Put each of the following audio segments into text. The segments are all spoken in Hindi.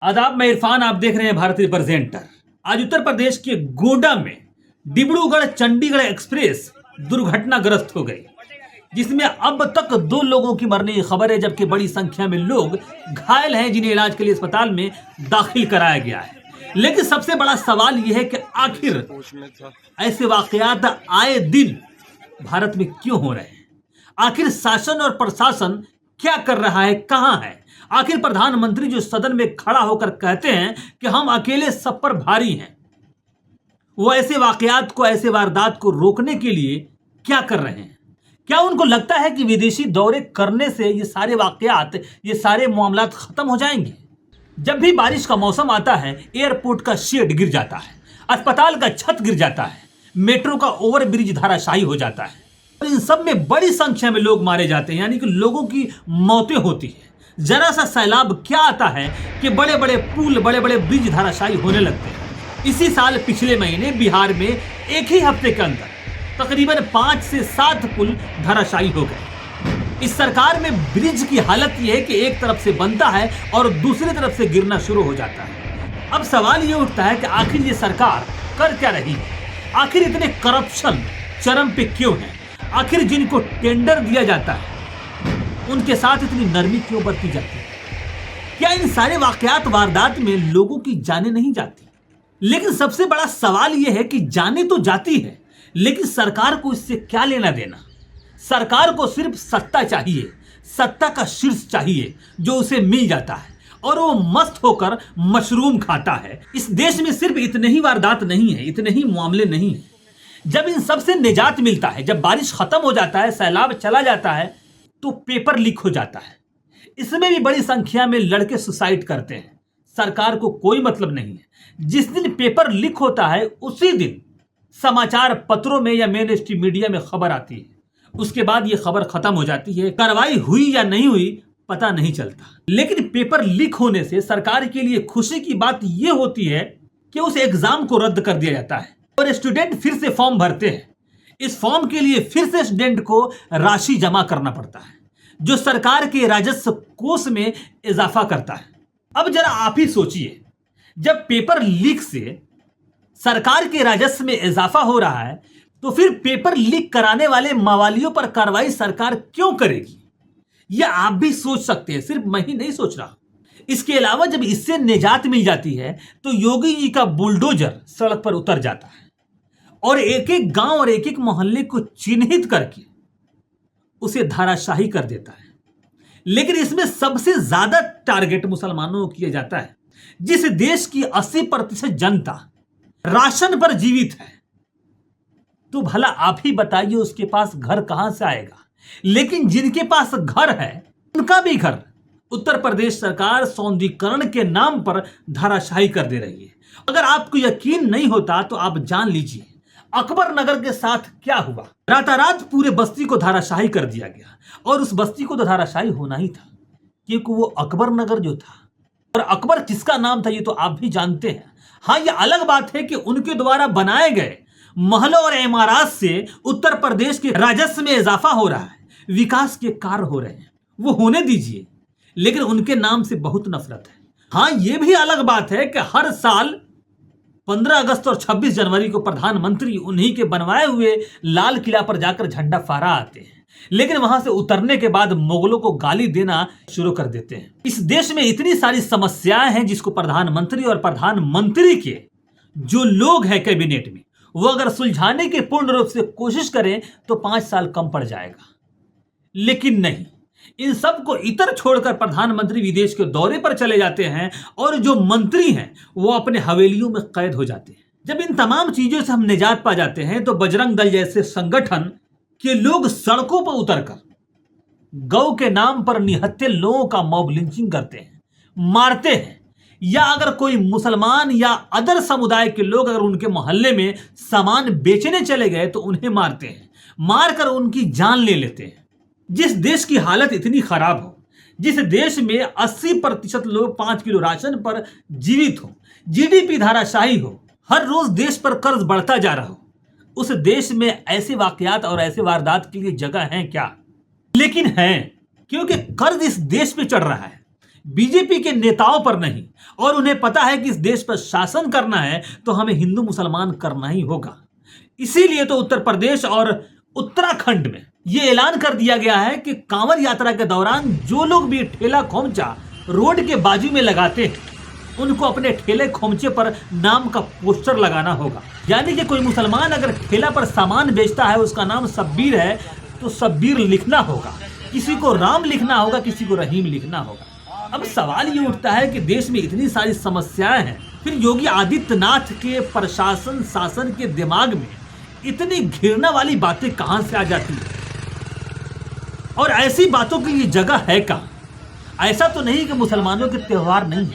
आदाब, मैं इरफान। आप देख रहे हैं भारत रिप्रेजेंटर। आज उत्तर प्रदेश के गोंडा में डिब्रूगढ़ चंडीगढ़ एक्सप्रेस दुर्घटनाग्रस्त हो गई, जिसमें अब तक 2 लोगों की मरने की खबर है, जबकि बड़ी संख्या में लोग घायल हैं, जिन्हें इलाज के लिए अस्पताल में दाखिल कराया गया है। लेकिन सबसे बड़ा सवाल यह है कि आखिर ऐसे वाकयात आए दिन भारत में क्यों हो रहे हैं? आखिर शासन और प्रशासन क्या कर रहा है, कहां है? आखिर प्रधानमंत्री जो सदन में खड़ा होकर कहते हैं कि हम अकेले सब पर भारी हैं, वो ऐसे वाकयात को, ऐसे वारदात को रोकने के लिए क्या कर रहे हैं? क्या उनको लगता है कि विदेशी दौरे करने से ये सारे वाकयात, ये सारे मामलात खत्म हो जाएंगे? जब भी बारिश का मौसम आता है, एयरपोर्ट का शेड गिर जाता है, अस्पताल का छत गिर जाता है, मेट्रो का ओवरब्रिज धराशायी हो जाता है, और इन सब में बड़ी संख्या में लोग मारे जाते हैं, यानी कि लोगों की मौतें होती हैं। जरा सा सैलाब क्या आता है कि बड़े बड़े पुल, बड़े बड़े ब्रिज धराशायी होने लगते हैं। इसी साल पिछले महीने बिहार में एक ही हफ्ते के अंदर तकरीबन 5 से 7 पुल धराशायी हो गए। इस सरकार में ब्रिज की हालत यह है कि एक तरफ से बनता है और दूसरी तरफ से गिरना शुरू हो जाता है। अब सवाल ये उठता है कि आखिर ये सरकार कर क्या रही है? आखिर इतने करप्शन चरम पे क्यों है? आखिर जिनको टेंडर दिया जाता है उनके साथ इतनी नरमी क्यों बरती जाती है? क्या इन सारे वाकयात, वारदात में लोगों की जानें नहीं जाती? लेकिन सबसे बड़ा सवाल यह है कि जाने तो जाती है, लेकिन सरकार को इससे क्या लेना देना? सरकार को सिर्फ सत्ता चाहिए, सत्ता का शीर्ष चाहिए जो उसे मिल जाता है, और वो मस्त होकर मशरूम खाता है। इस देश में सिर्फ इतने ही वारदात नहीं है, इतने ही मामले नहीं है। जब इन सब से निजात मिलता है, जब बारिश खत्म हो जाता है, सैलाब चला जाता है, तो पेपर लीक हो जाता है। इसमें भी बड़ी संख्या में लड़के सुसाइड करते हैं। सरकार को कोई मतलब नहीं है। जिस दिन पेपर लीक होता है उसी दिन समाचार पत्रों में या मेन स्ट्रीम मीडिया में खबर आती है। उसके बाद ये खबर खत्म हो जाती है। कार्रवाई हुई या नहीं हुई पता नहीं चलता। लेकिन पेपर लीक होने से सरकार के लिए खुशी की बात यह होती है कि उस एग्जाम को रद्द कर दिया जाता है और स्टूडेंट फिर से फॉर्म भरते हैं। इस फॉर्म के लिए फिर से स्टूडेंट को राशि जमा करना पड़ता है, जो सरकार के राजस्व कोष में इजाफा करता है। अब जरा आप ही सोचिए, जब पेपर लीक से सरकार के राजस्व में इजाफा हो रहा है, तो फिर पेपर लीक कराने वाले मवालियों पर कार्रवाई सरकार क्यों करेगी? यह आप भी सोच सकते हैं, सिर्फ मैं ही नहीं सोच रहा। इसके अलावा जब इससे निजात मिल जाती है तो योगी जी का बुलडोजर सड़क पर उतर जाता है और एक एक गांव और एक एक मोहल्ले को चिन्हित करके उसे धाराशाही कर देता है। लेकिन इसमें सबसे ज्यादा टारगेट मुसलमानों को किया जाता है। जिस देश की 80% जनता राशन पर जीवित है, तो भला आप ही बताइए उसके पास घर कहां से आएगा? लेकिन जिनके पास घर है उनका भी घर उत्तर प्रदेश सरकार सौंदर्यीकरण के नाम पर धाराशाही कर दे रही है। अगर आपको यकीन नहीं होता तो आप जान लीजिए अकबर नगर के साथ क्या हुआ। रातारात पूरे बस्ती को धाराशाही कर दिया गया, और उस बस्ती को तो धाराशाही होना ही था, क्योंकि वो अकबर नगर जो था, और अकबर किसका नाम था ये तो आप भी जानते हैं। हाँ, ये अलग बात है कि उनके द्वारा बनाए गए महलों और इमारत से उत्तर प्रदेश के राजस्व में इजाफा हो रहा है, विकास के कार्य हो रहे हैं, वो होने दीजिए, लेकिन उनके नाम से बहुत नफरत है। हाँ, ये भी अलग बात है कि हर साल 15 अगस्त और 26 जनवरी को प्रधानमंत्री उन्हीं के बनवाए हुए लाल किला पर जाकर झंडा फहरा आते हैं, लेकिन वहां से उतरने के बाद मुगलों को गाली देना शुरू कर देते हैं। इस देश में इतनी सारी समस्याएं हैं जिसको प्रधानमंत्री और प्रधानमंत्री के जो लोग हैं कैबिनेट में, वो अगर सुलझाने की पूर्ण रूप से कोशिश करें तो 5 साल कम पड़ जाएगा। लेकिन नहीं, इन सब को इतर छोड़कर प्रधानमंत्री विदेश के दौरे पर चले जाते हैं और जो मंत्री हैं वो अपने हवेलियों में कैद हो जाते हैं। जब इन तमाम चीजों से हम निजात पा जाते हैं तो बजरंग दल जैसे संगठन के लोग सड़कों पर उतरकर गौ के नाम पर निहत्थे लोगों का मॉब लिंचिंग करते हैं, मारते हैं। या अगर कोई मुसलमान या अदर समुदाय के लोग अगर उनके मोहल्ले में सामान बेचने चले गए तो उन्हें मारते हैं, मारकर उनकी जान ले लेते हैं। जिस देश की हालत इतनी खराब हो, जिस देश में 80% लोग 5 किलो राशन पर जीवित हो, जीडीपी धाराशाही हो, हर रोज देश पर कर्ज बढ़ता जा रहा हो, उस देश में ऐसे वाकयात और ऐसे वारदात के लिए जगह है क्या? लेकिन है, क्योंकि कर्ज इस देश पे चढ़ रहा है। बीजेपी के नेताओं पर नहीं, और उन्हें पता है कि इस देश पर शासन करना है तो हमें हिंदू मुसलमान करना ही होगा। इसीलिए तो उत्तर प्रदेश और उत्तराखंड में यह ऐलान कर दिया गया है कि कांवड़ यात्रा के दौरान जो लोग भी ठेला खोमचा रोड के बाजू में लगाते हैं उनको अपने ठेले खोमचे पर नाम का पोस्टर लगाना होगा। यानी कि कोई मुसलमान अगर ठेला पर सामान बेचता है, उसका नाम सब्बीर है, तो सब्बीर लिखना होगा। किसी को राम लिखना होगा, किसी को रहीम लिखना होगा। अब सवाल ये उठता है कि देश में इतनी सारी समस्याएं हैं, फिर योगी आदित्यनाथ के प्रशासन शासन के दिमाग में इतनी घृणा वाली बातें कहां से आ जाती है? और ऐसी बातों के लिए जगह है कहां? ऐसा तो नहीं कि मुसलमानों के त्योहार नहीं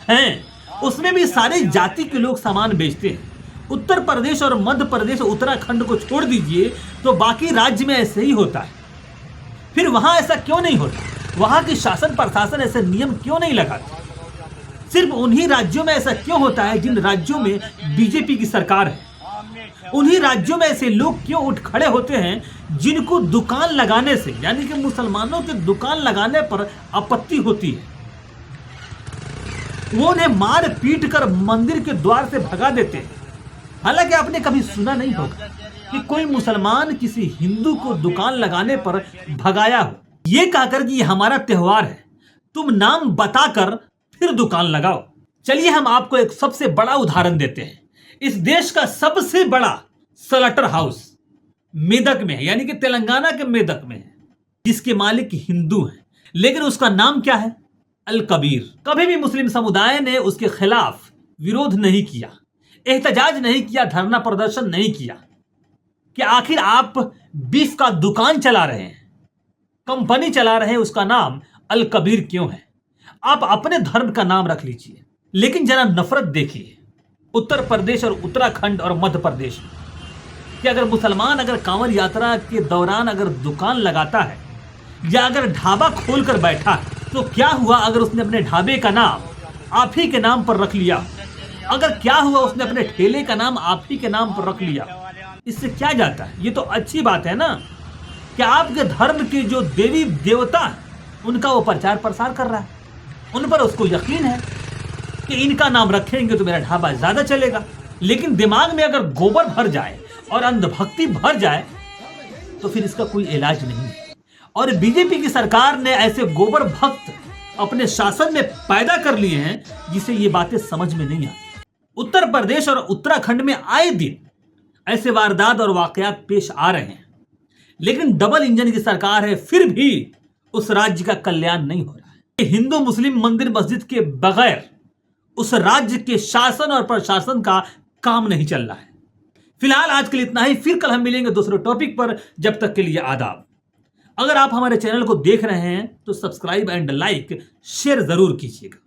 हैं, उसमें भी सारे जाति के लोग सामान बेचते हैं। उत्तर प्रदेश और मध्य प्रदेश और उत्तराखंड को छोड़ दीजिए तो बाकी राज्य में ऐसे ही होता है। फिर वहां ऐसा क्यों नहीं होता? वहां की शासन प्रशासन ऐसे नियम क्यों नहीं लगाते? सिर्फ उन्हीं राज्यों में ऐसा क्यों होता है जिन राज्यों में बीजेपी की सरकार है? उन्हीं राज्यों में ऐसे लोग क्यों उठ खड़े होते हैं जिनको दुकान लगाने से, यानी कि मुसलमानों के दुकान लगाने पर आपत्ति होती है? वो उन्हें मार पीट कर मंदिर के द्वार से भगा देते हैं। हालांकि आपने कभी सुना नहीं होगा कि कोई मुसलमान किसी हिंदू को दुकान लगाने पर भगाया हो, ये कहकर कि ये हमारा त्योहार है, तुम नाम बताकर फिर दुकान लगाओ। चलिए हम आपको एक सबसे बड़ा उदाहरण देते हैं। इस देश का सबसे बड़ा स्लॉटर हाउस मेदक में है, यानी कि तेलंगाना के मेदक में है, जिसके मालिक हिंदू हैं, लेकिन उसका नाम क्या है? अल कबीर। कभी भी मुस्लिम समुदाय ने उसके खिलाफ विरोध नहीं किया, एहतजाज नहीं किया, धरना प्रदर्शन नहीं किया कि आखिर आप बीफ का दुकान चला रहे हैं, कंपनी चला रहे हैं, उसका नाम अल कबीर क्यों है? आप अपने धर्म का नाम रख लीजिए। लेकिन जरा नफरत देखिए उत्तर प्रदेश और उत्तराखंड और मध्य प्रदेश में कि अगर मुसलमान अगर कांवड़ यात्रा के दौरान अगर दुकान लगाता है या अगर ढाबा खोलकर बैठा है तो क्या हुआ अगर उसने अपने ढाबे का नाम आप ही के नाम पर रख लिया? अगर क्या हुआ उसने अपने ठेले का नाम आप ही के नाम पर रख लिया? इससे क्या जाता है? ये तो अच्छी बात है ना कि आपके धर्म के जो देवी देवता है उनका वो प्रचार प्रसार कर रहा है, उन पर उसको यकीन है कि इनका नाम रखेंगे तो मेरा ढाबा ज्यादा चलेगा। लेकिन दिमाग में अगर गोबर भर जाए और अंधभक्ति भर जाए तो फिर इसका कोई इलाज नहीं है। और बीजेपी की सरकार ने ऐसे गोबर भक्त अपने शासन में पैदा कर लिए हैं जिसे ये बातें समझ में नहीं आती। उत्तर प्रदेश और उत्तराखंड में आए दिन ऐसे वारदात और वाकयात पेश आ रहे हैं, लेकिन डबल इंजन की सरकार है, फिर भी उस राज्य का कल्याण नहीं हो रहा है। हिंदू मुस्लिम मंदिर मस्जिद के बगैर उस राज्य के शासन और प्रशासन का काम नहीं चल रहा है। फिलहाल आज के लिए इतना ही, फिर कल हम मिलेंगे दूसरे टॉपिक पर। जब तक के लिए आदाब। अगर आप हमारे चैनल को देख रहे हैं तो सब्सक्राइब एंड लाइक शेयर जरूर कीजिएगा।